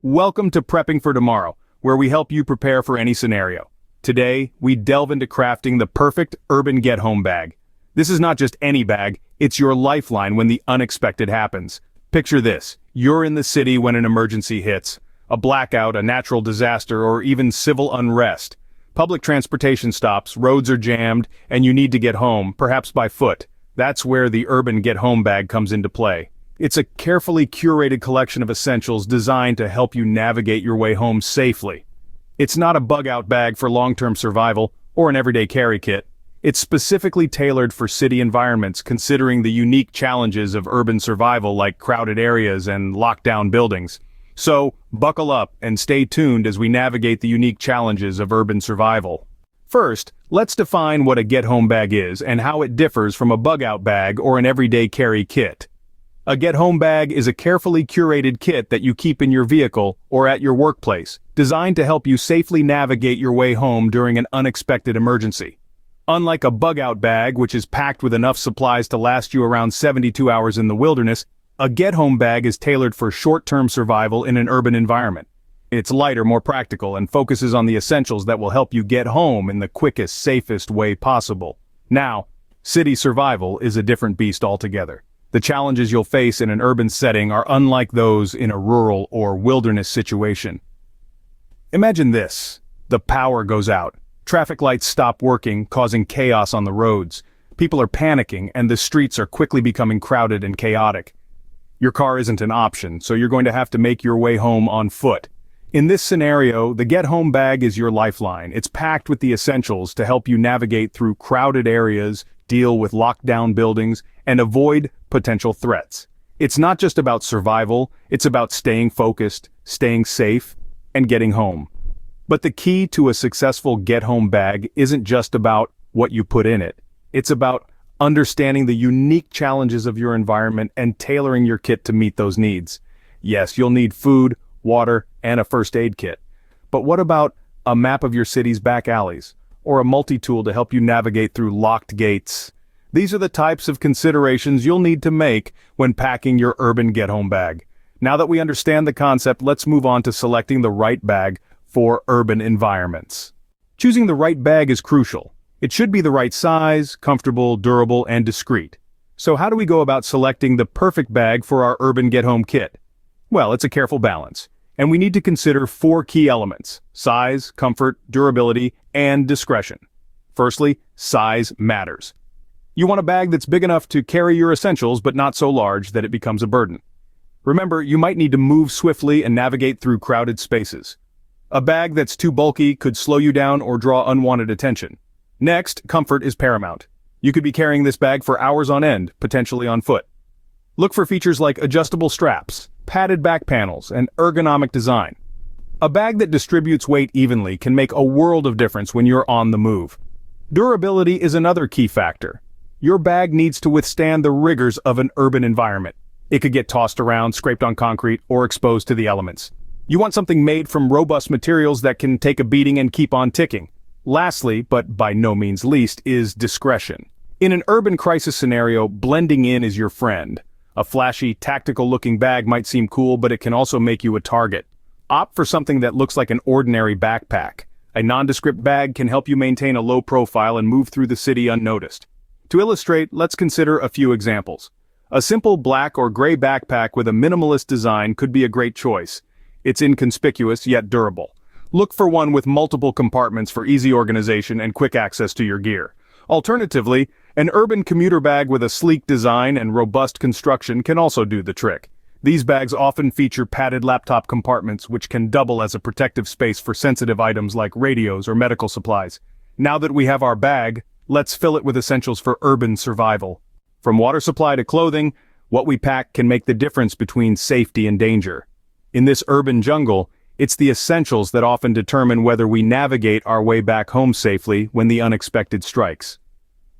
Welcome to Prepping for Tomorrow, where we help you prepare for any scenario. Today, we delve into crafting the perfect urban get-home bag. This is not just any bag, it's your lifeline when the unexpected happens. Picture this: you're in the city when an emergency hits. A blackout, a natural disaster, or even civil unrest. Public transportation stops, roads are jammed, and you need to get home, perhaps by foot. That's where the urban get-home bag comes into play. It's a carefully curated collection of essentials designed to help you navigate your way home safely. It's not a bug-out bag for long-term survival or an everyday carry kit. It's specifically tailored for city environments, considering the unique challenges of urban survival like crowded areas and locked-down buildings. So, buckle up and stay tuned as we navigate the unique challenges of urban survival. First, let's define what a get-home bag is and how it differs from a bug-out bag or an everyday carry kit. A get-home bag is a carefully curated kit that you keep in your vehicle or at your workplace, designed to help you safely navigate your way home during an unexpected emergency. Unlike a bug-out bag, which is packed with enough supplies to last you around 72 hours in the wilderness, a get-home bag is tailored for short-term survival in an urban environment. It's lighter, more practical, and focuses on the essentials that will help you get home in the quickest, safest way possible. Now, city survival is a different beast altogether. The challenges you'll face in an urban setting are unlike those in a rural or wilderness situation. Imagine this: the power goes out. Traffic lights stop working, causing chaos on the roads. People are panicking, and the streets are quickly becoming crowded and chaotic. Your car isn't an option, so you're going to have to make your way home on foot. In this scenario, the get-home bag is your lifeline. It's packed with the essentials to help you navigate through crowded areas, deal with locked-down buildings, and avoid potential threats. It's not just about survival, it's about staying focused, staying safe, and getting home. But the key to a successful get-home bag isn't just about what you put in it. It's about understanding the unique challenges of your environment and tailoring your kit to meet those needs. Yes, you'll need food, water, and a first aid kit. But what about a map of your city's back alleys, or a multi-tool to help you navigate through locked gates? These are the types of considerations you'll need to make when packing your urban get-home bag. Now that we understand the concept, let's move on to selecting the right bag for urban environments. Choosing the right bag is crucial. It should be the right size, comfortable, durable, and discreet. So how do we go about selecting the perfect bag for our urban get-home kit? Well, it's a careful balance, and we need to consider 4 key elements: size, comfort, durability, and discretion. Firstly, size matters. You want a bag that's big enough to carry your essentials but not so large that it becomes a burden. Remember, you might need to move swiftly and navigate through crowded spaces. A bag that's too bulky could slow you down or draw unwanted attention. Next, comfort is paramount. You could be carrying this bag for hours on end, potentially on foot. Look for features like adjustable straps, padded back panels, and ergonomic design. A bag that distributes weight evenly can make a world of difference when you're on the move. Durability is another key factor. Your bag needs to withstand the rigors of an urban environment. It could get tossed around, scraped on concrete, or exposed to the elements. You want something made from robust materials that can take a beating and keep on ticking. Lastly, but by no means least, is discretion. In an urban crisis scenario, blending in is your friend. A flashy, tactical-looking bag might seem cool, but it can also make you a target. Opt for something that looks like an ordinary backpack. A nondescript bag can help you maintain a low profile and move through the city unnoticed. To illustrate, let's consider a few examples. A simple black or gray backpack with a minimalist design could be a great choice. It's inconspicuous yet durable. Look for one with multiple compartments for easy organization and quick access to your gear. Alternatively, an urban commuter bag with a sleek design and robust construction can also do the trick. These bags often feature padded laptop compartments which can double as a protective space for sensitive items like radios or medical supplies. Now that we have our bag, let's fill it with essentials for urban survival. From water supply to clothing, what we pack can make the difference between safety and danger. In this urban jungle, it's the essentials that often determine whether we navigate our way back home safely when the unexpected strikes.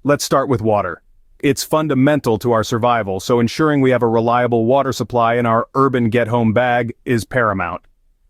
Let's start with water. It's fundamental to our survival, so ensuring we have a reliable water supply in our urban get-home bag is paramount.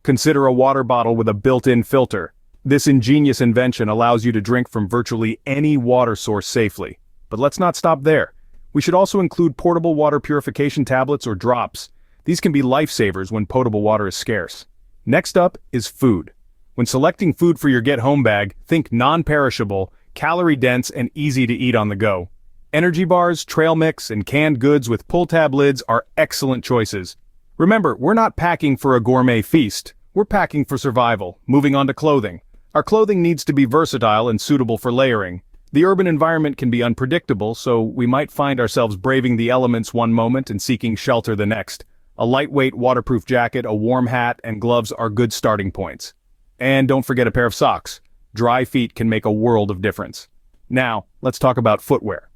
Consider a water bottle with a built-in filter. This ingenious invention allows you to drink from virtually any water source safely. But let's not stop there. We should also include portable water purification tablets or drops. These can be lifesavers when potable water is scarce. Next up is food. When selecting food for your get-home bag, think non-perishable, calorie-dense, and easy to eat on the go. Energy bars, trail mix, and canned goods with pull-tab lids are excellent choices. Remember, we're not packing for a gourmet feast. We're packing for survival. Moving on to clothing. Our clothing needs to be versatile and suitable for layering. The urban environment can be unpredictable, so we might find ourselves braving the elements one moment and seeking shelter the next. A lightweight waterproof jacket, a warm hat, and gloves are good starting points. And don't forget a pair of socks. Dry feet can make a world of difference. Now, let's talk about footwear.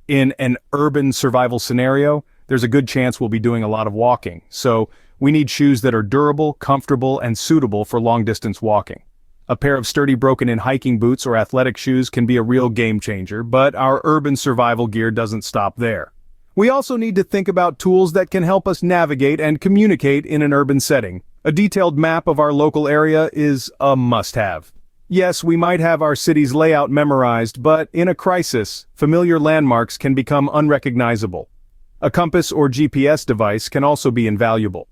In an urban survival scenario, there's a good chance we'll be doing a lot of walking, so we need shoes that are durable, comfortable, and suitable for long-distance walking. A pair of sturdy broken-in hiking boots or athletic shoes can be a real game changer, but our urban survival gear doesn't stop there. We also need to think about tools that can help us navigate and communicate in an urban setting. A detailed map of our local area is a must-have. Yes, we might have our city's layout memorized, but in a crisis, familiar landmarks can become unrecognizable. A compass or GPS device can also be invaluable.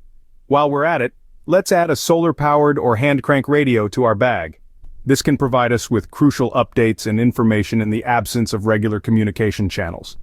While we're at it, let's add a solar-powered or hand-crank radio to our bag. This can provide us with crucial updates and information in the absence of regular communication channels.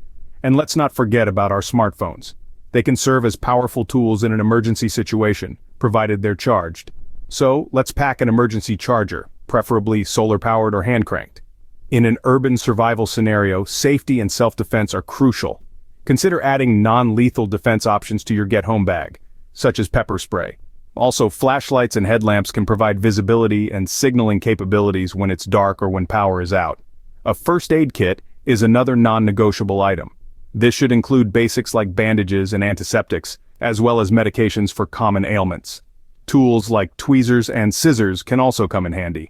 And let's not forget about our smartphones. They can serve as powerful tools in an emergency situation, provided they're charged. So, let's pack an emergency charger, preferably solar-powered or hand-cranked. In an urban survival scenario, safety and self-defense are crucial. Consider adding non-lethal defense options to your get-home bag, such as pepper spray. Also, flashlights and headlamps can provide visibility and signaling capabilities when it's dark or when power is out. A first aid kit is another non-negotiable item. This should include basics like bandages and antiseptics, as well as medications for common ailments. Tools like tweezers and scissors can also come in handy.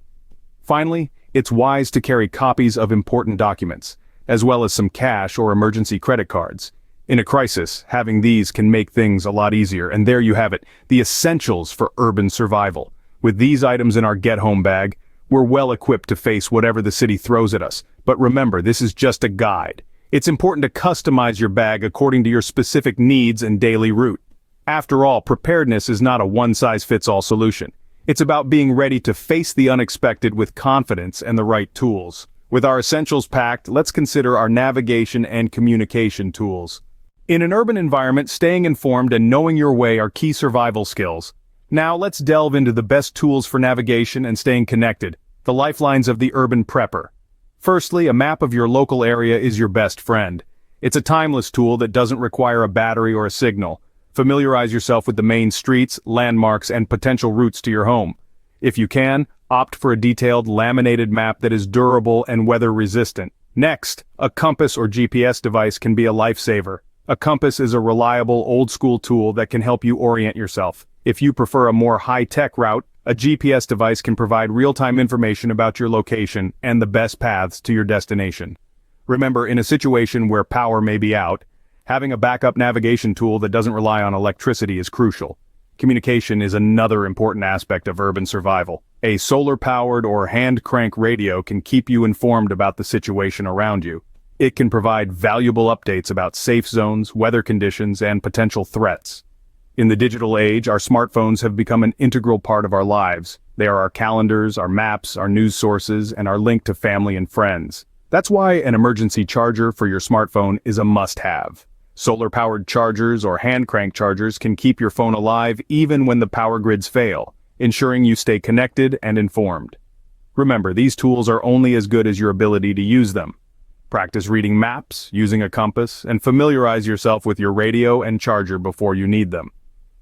Finally, it's wise to carry copies of important documents, as well as some cash or emergency credit cards. In a crisis, having these can make things a lot easier, and there you have it, the essentials for urban survival. With these items in our get-home bag, we're well equipped to face whatever the city throws at us. But remember, this is just a guide. It's important to customize your bag according to your specific needs and daily route. After all, preparedness is not a one-size-fits-all solution. It's about being ready to face the unexpected with confidence and the right tools. With our essentials packed, let's consider our navigation and communication tools. In an urban environment, staying informed and knowing your way are key survival skills. Now let's delve into the best tools for navigation and staying connected, the lifelines of the urban prepper. Firstly, a map of your local area is your best friend. It's a timeless tool that doesn't require a battery or a signal. Familiarize yourself with the main streets, landmarks, and potential routes to your home. If you can, opt for a detailed, laminated map that is durable and weather-resistant. Next, a compass or GPS device can be a lifesaver. A compass is a reliable, old-school tool that can help you orient yourself. If you prefer a more high-tech route, a GPS device can provide real-time information about your location and the best paths to your destination. Remember, in a situation where power may be out, having a backup navigation tool that doesn't rely on electricity is crucial. Communication is another important aspect of urban survival. A solar-powered or hand-crank radio can keep you informed about the situation around you. It can provide valuable updates about safe zones, weather conditions, and potential threats. In the digital age, our smartphones have become an integral part of our lives. They are our calendars, our maps, our news sources, and our link to family and friends. That's why an emergency charger for your smartphone is a must-have. Solar-powered chargers or hand-crank chargers can keep your phone alive even when the power grids fail, ensuring you stay connected and informed. Remember, these tools are only as good as your ability to use them. Practice reading maps, using a compass, and familiarize yourself with your radio and charger before you need them.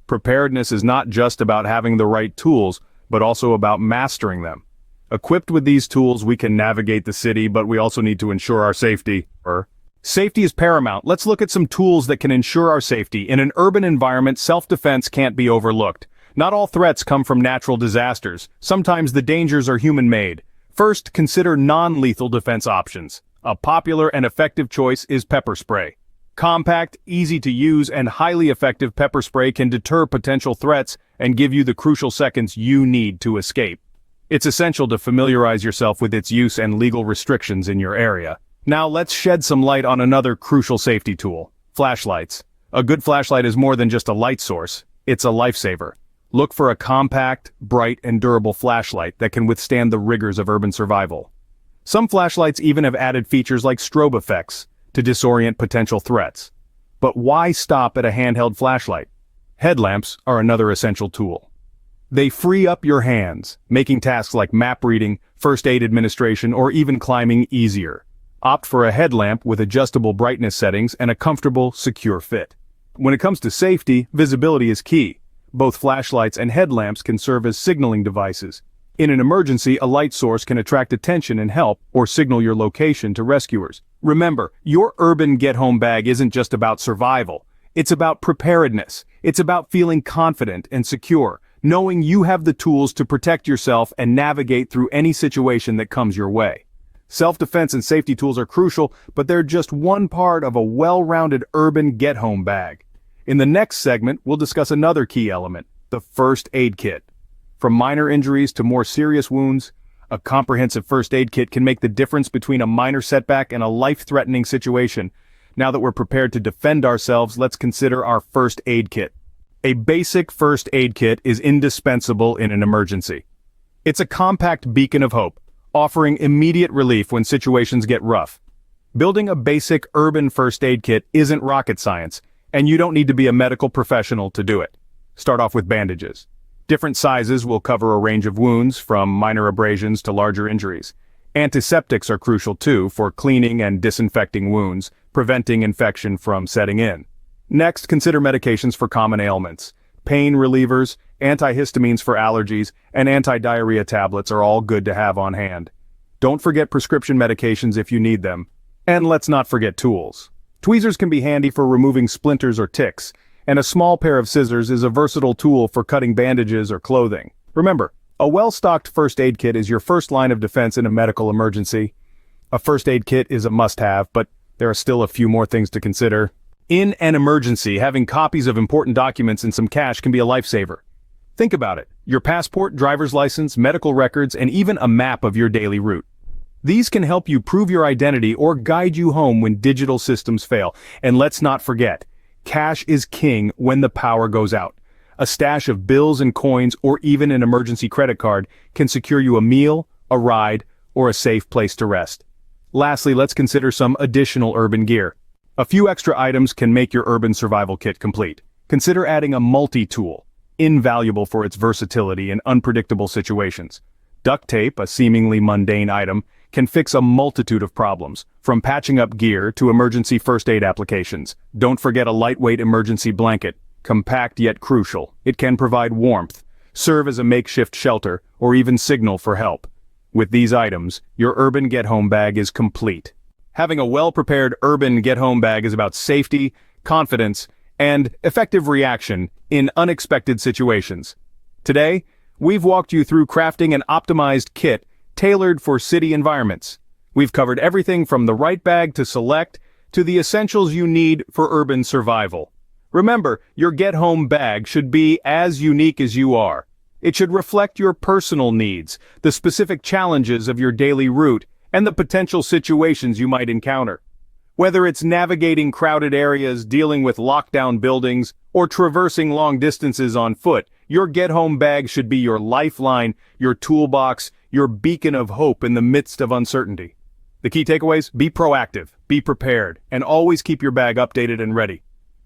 Preparedness is not just about having the right tools, but also about mastering them. Equipped with these tools, we can navigate the city, but we also need to ensure our safety. Safety is paramount. Let's look at some tools that can ensure our safety. In an urban environment, self-defense can't be overlooked. Not all threats come from natural disasters. Sometimes the dangers are human-made. First, consider non-lethal defense options. A popular and effective choice is pepper spray. Compact, easy to use, and highly effective pepper spray can deter potential threats and give you the crucial seconds you need to escape. It's essential to familiarize yourself with its use and legal restrictions in your area. Now let's shed some light on another crucial safety tool: flashlights. A good flashlight is more than just a light source, it's a lifesaver. Look for a compact, bright, and durable flashlight that can withstand the rigors of urban survival. Some flashlights even have added features like strobe effects to disorient potential threats. But why stop at a handheld flashlight? Headlamps are another essential tool. They free up your hands, making tasks like map reading, first aid administration, or even climbing easier. Opt for a headlamp with adjustable brightness settings and a comfortable, secure fit. When it comes to safety, visibility is key. Both flashlights and headlamps can serve as signaling devices. In an emergency, a light source can attract attention and help, or signal your location to rescuers. Remember, your urban get-home bag isn't just about survival. It's about preparedness. It's about feeling confident and secure, knowing you have the tools to protect yourself and navigate through any situation that comes your way. Self-defense and safety tools are crucial, but they're just one part of a well-rounded urban get-home bag. In the next segment, we'll discuss another key element, the first aid kit. From minor injuries to more serious wounds, a comprehensive first aid kit can make the difference between a minor setback and a life-threatening situation. Now that we're prepared to defend ourselves, let's consider our first aid kit. A basic first aid kit is indispensable in an emergency. It's a compact beacon of hope, offering immediate relief when situations get rough. Building a basic urban first aid kit isn't rocket science, and you don't need to be a medical professional to do it. Start off with bandages. Different sizes will cover a range of wounds, from minor abrasions to larger injuries. Antiseptics are crucial too for cleaning and disinfecting wounds, preventing infection from setting in. Next, consider medications for common ailments. Pain relievers, antihistamines for allergies, and anti-diarrhea tablets are all good to have on hand. Don't forget prescription medications if you need them. And let's not forget tools. Tweezers can be handy for removing splinters or ticks, and a small pair of scissors is a versatile tool for cutting bandages or clothing. Remember, a well-stocked first aid kit is your first line of defense in a medical emergency. A first aid kit is a must-have, but there are still a few more things to consider. In an emergency, having copies of important documents and some cash can be a lifesaver. Think about it: your passport, driver's license, medical records, and even a map of your daily route. These can help you prove your identity or guide you home when digital systems fail. And let's not forget, cash is king when the power goes out. A stash of bills and coins, or even an emergency credit card, can secure you a meal, a ride, or a safe place to rest. Lastly, let's consider some additional urban gear. A few extra items can make your urban survival kit complete. Consider adding a multi-tool, invaluable for its versatility in unpredictable situations. Duct tape, a seemingly mundane item, can fix a multitude of problems, from patching up gear to emergency first aid applications. Don't forget a lightweight emergency blanket, compact yet crucial. It can provide warmth, serve as a makeshift shelter, or even signal for help. With these items, your urban get-home bag is complete. Having a well-prepared urban get-home bag is about safety, confidence, and effective reaction in unexpected situations. Today, we've walked you through crafting an optimized kit tailored for city environments. We've covered everything from the right bag to select to the essentials you need for urban survival. Remember, your get-home bag should be as unique as you are. It should reflect your personal needs, the specific challenges of your daily route, and the potential situations you might encounter. Whether it's navigating crowded areas, dealing with lockdown buildings, or traversing long distances on foot, your get-home bag should be your lifeline, your toolbox, your beacon of hope in the midst of uncertainty. The key takeaways: be proactive, be prepared, and always keep your bag updated and ready.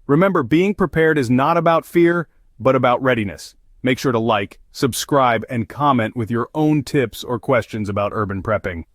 Remember, being prepared is not about fear, but about readiness. Make sure to like, subscribe, and comment with your own tips or questions about urban prepping.